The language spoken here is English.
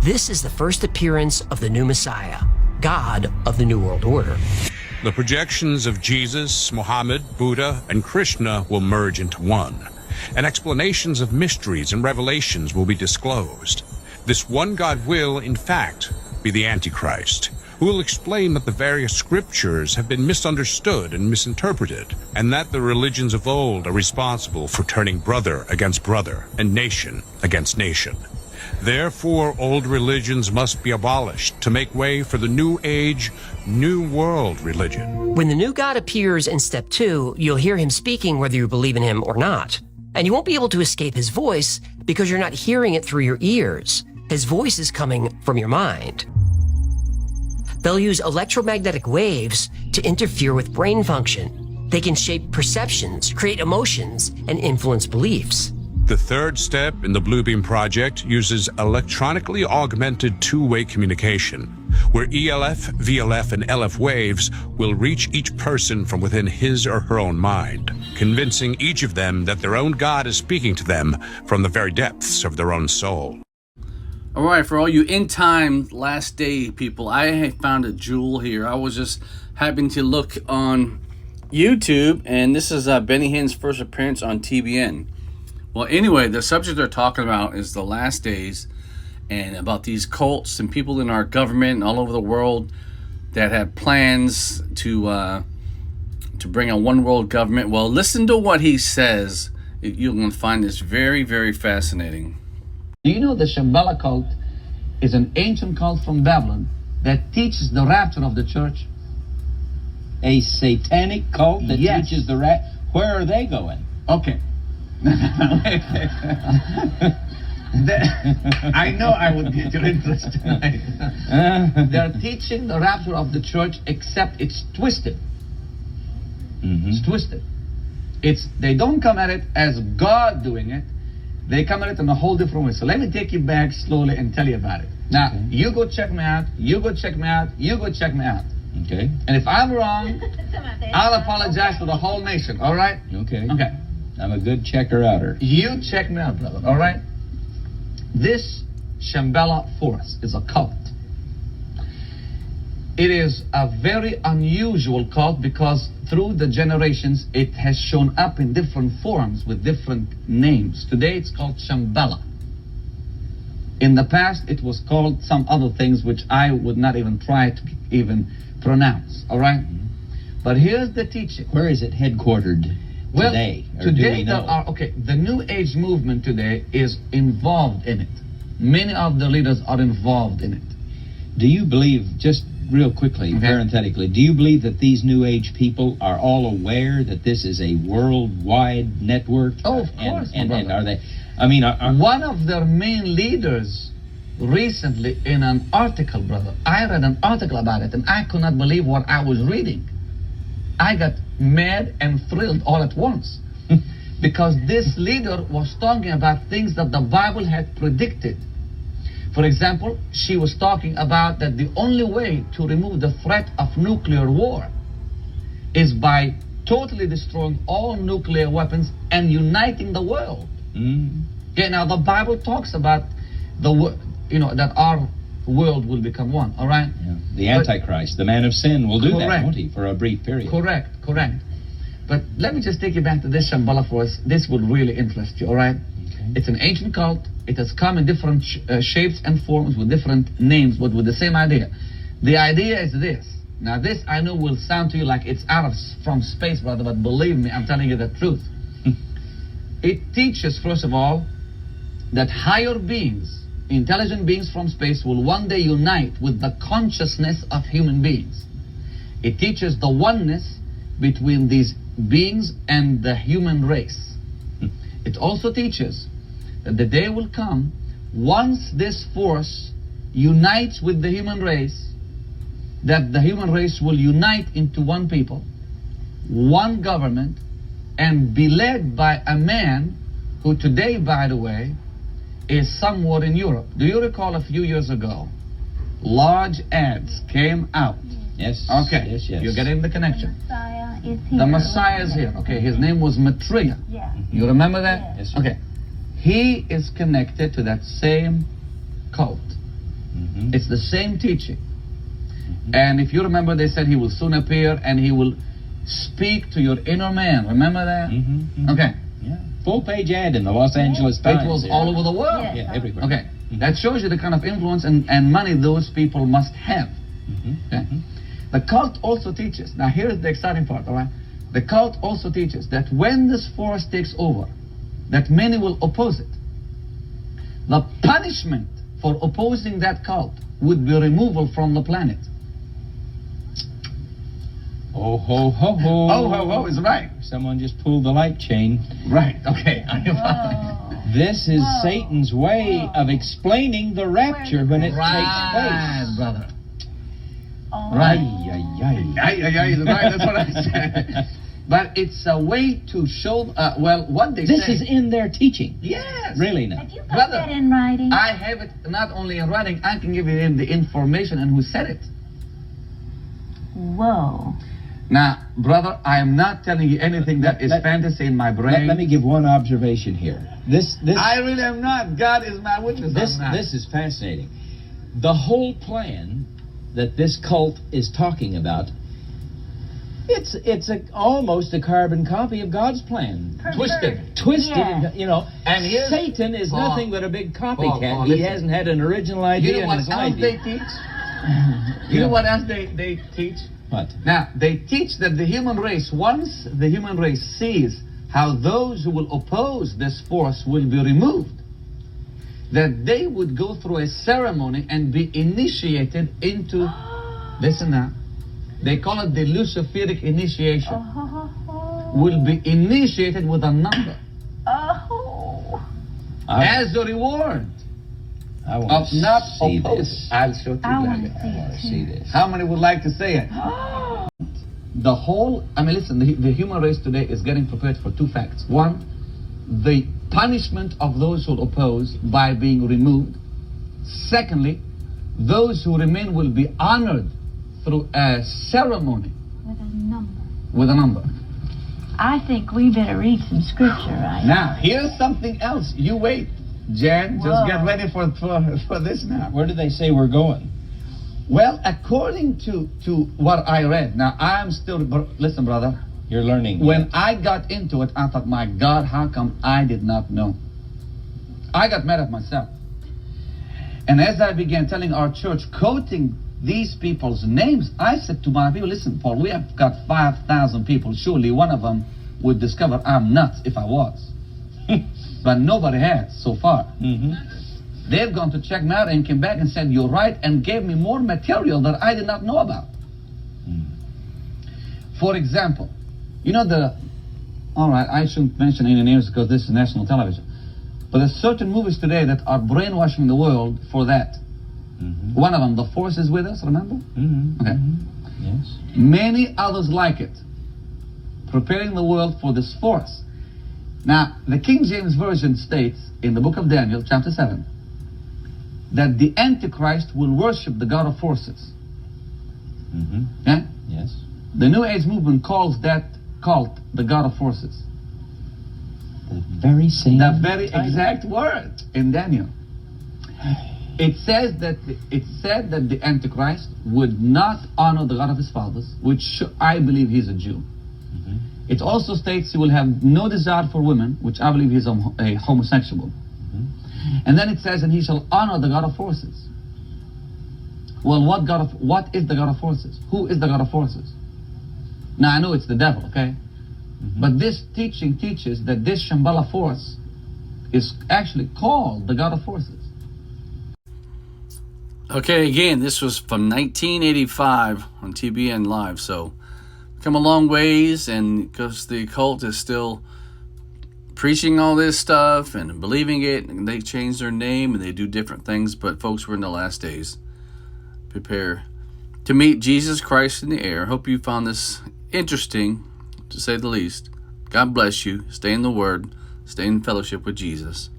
This is the first appearance of the new Messiah, God of the New World Order. The projections of Jesus, Muhammad, Buddha, and Krishna will merge into one, and explanations of mysteries and revelations will be disclosed. This one God will, in fact, be the Antichrist, who will explain that the various scriptures have been misunderstood and misinterpreted, and that the religions of old are responsible for turning brother against brother and nation against nation. Therefore, old religions must be abolished to make way for the new age, new world religion. When the new God appears in step 2, you'll hear him speaking whether you believe in him or not. And you won't be able to escape his voice because you're not hearing it through your ears. His voice is coming from your mind. They'll use electromagnetic waves to interfere with brain function. They can shape perceptions, create emotions, and influence beliefs. The third step in the Bluebeam project uses electronically augmented two-way communication, where ELF, VLF, and LF waves will reach each person from within his or her own mind, convincing each of them that their own God is speaking to them from the very depths of their own soul. All right, for all you in-time last day people, I found a jewel here. I was just happening to look on YouTube, and this is Benny Hinn's first appearance on TBN. Well, anyway, the subject they're talking about is the last days and about these cults and people in our government and all over the world that have plans to bring a one world government. Well, listen to what he says. You're going to find this very, very fascinating. Do you know the Shambhala cult is an ancient cult from Babylon that teaches the rapture of the church? A satanic cult that teaches the rapture? Where are they going? Okay. I know I would get your interest tonight. They're teaching the rapture of the church, except it's twisted. It's twisted. They don't come at it as God doing it. They come at it in a whole different way. So let me take you back slowly and tell you about it. Now, you go check me out, you go check me out, you go check me out. Okay. And if I'm wrong, I'll apologize to the whole nation, all right? Okay. Okay. I'm a good checker-outer. You check me out, brother, all right? This Shambhala force is a cult. It is a very unusual cult because through the generations it has shown up in different forms with different names. Today it's called Shambhala. In the past it was called some other things which I would not even try to even pronounce, all right? But here's the teaching. Where is it headquartered today? Today the New Age movement today is involved in it. Many of the leaders are involved in it. Do you believe, just real quickly, parenthetically, do you believe that these New Age people are all aware that this is a worldwide network? Oh, of course. And are they? I mean, one of their main leaders recently in an article, brother, I read an article about it and I could not believe what I was reading. I got mad and thrilled all at once because this leader was talking about things that the Bible had predicted. For example, she was talking about that the only way to remove the threat of nuclear war is by totally destroying all nuclear weapons and uniting the world. Okay, now the Bible talks about that our world will become one, all right? Yeah. The Antichrist, the man of sin, will do that, won't he, for a brief period? Correct. But let me just take you back to this Shambhala for us. This would really interest you, all right? Okay. It's an ancient cult. It has come in different shapes and forms with different names, but with the same idea. The idea is this. Now, this I know will sound to you like it's from space, brother, but believe me, I'm telling you the truth. It teaches, first of all, that higher beings, intelligent beings from space, will one day unite with the consciousness of human beings. It teaches the oneness between these beings and the human race. It also teaches that the day will come, once this force unites with the human race, that the human race will unite into one people, one government, and be led by a man who today, by the way, is somewhere in Europe. Do you recall a few years ago, large ads came out? Yes. Okay. Yes. You're getting the connection. The Messiah is here. Okay, his name was Maitreya. Yeah. You remember that? Yes, sir. Okay. He is connected to that same cult. It's the same teaching. And if you remember, they said he will soon appear and he will speak to your inner man. Remember that? Okay. Yeah. Full-page ad in the Los Angeles Times. It was all over the world. Yes. Yeah, everywhere. Okay. That shows you the kind of influence and money those people must have. Okay? The cult also teaches, now here's the exciting part, all right? The cult also teaches that when this force takes over, that many will oppose it. The punishment for opposing that cult would be removal from the planet. Oh, ho, ho, ho. Oh, ho, ho is right. Someone just pulled the light chain. Right, okay. This is Satan's way of explaining the rapture when it takes Right, place. brother. Right. Ay, Right, that's what I said. But it's a way to show, what they This say. is in their teaching. Yes. Really now. Have you got Brother, that in writing? I have it not only in writing, I can give you the information and who said it. Whoa. Now, brother, I am not telling you anything that is fantasy in my brain. Let me give one observation here. This I really am not. God is my witness. I'm not. This is fascinating. The whole plan that this cult is talking about, it's almost a carbon copy of God's plan. Twisted. Yes. You know. And here's- Satan is Paul, nothing but a big copycat. Paul, He listen. hasn't had an original idea You know in what his else life. they teach? You know what else they teach? What? Now, they teach that the human race, once the human race sees how those who will oppose this force will be removed, that they would go through a ceremony and be initiated into, listen now, they call it the Luciferic initiation, will be initiated with a number as a reward I of want to not see opposing. this. I'll show you I that. want to I want to see see it too. this. How many would like to say it? The whole, listen, the human race today is getting prepared for two facts. One, the punishment of those who oppose by being removed. Secondly, those who remain will be honored through a ceremony With a number. with a number. I think we better read some scripture right Now, here's something else. You wait, Jan. Just Whoa. get ready for this now. Where do they say we're going? Well, according to what I read, now I'm still, listen, brother. You're learning. When I got into it, I thought, my God, how come I did not know? I got mad at myself. And as I began telling our church, quoting these people's names, I said to my people, listen, Paul, we have got 5,000 people. Surely one of them would discover I'm nuts if I was. But nobody has so far. They've gone to check me out and came back and said, you're right, and gave me more material that I did not know about. For example, you know all right, I shouldn't mention any names because this is national television, but there's certain movies today that are brainwashing the world for that. One of them, The Force is With Us, remember? Okay. Yes. Many others like it, preparing the world for this force. Now, the King James Version states in the book of Daniel, chapter 7, that the Antichrist will worship the God of forces. Yeah? Yes. The New Age movement calls that cult the God of forces. The very same. The very title. exact word in Daniel. It said that the Antichrist would not honor the God of his fathers, which I believe he's a Jew. It also states he will have no desire for women, which I believe he's a homosexual. And then it says, and he shall honor the God of forces. Well, what is the God of forces? Who is the God of forces? Now, I know it's the devil, okay? But this teaching teaches that this Shambhala force is actually called the God of forces. Okay, again, this was from 1985 on TBN Live, so come a long ways, and because the occult is still preaching all this stuff and believing it, and they change their name and they do different things, but folks, we're in the last days. Prepare to meet Jesus Christ in the air. Hope you found this interesting, to say the least. God bless you. Stay in the Word. Stay in fellowship with Jesus.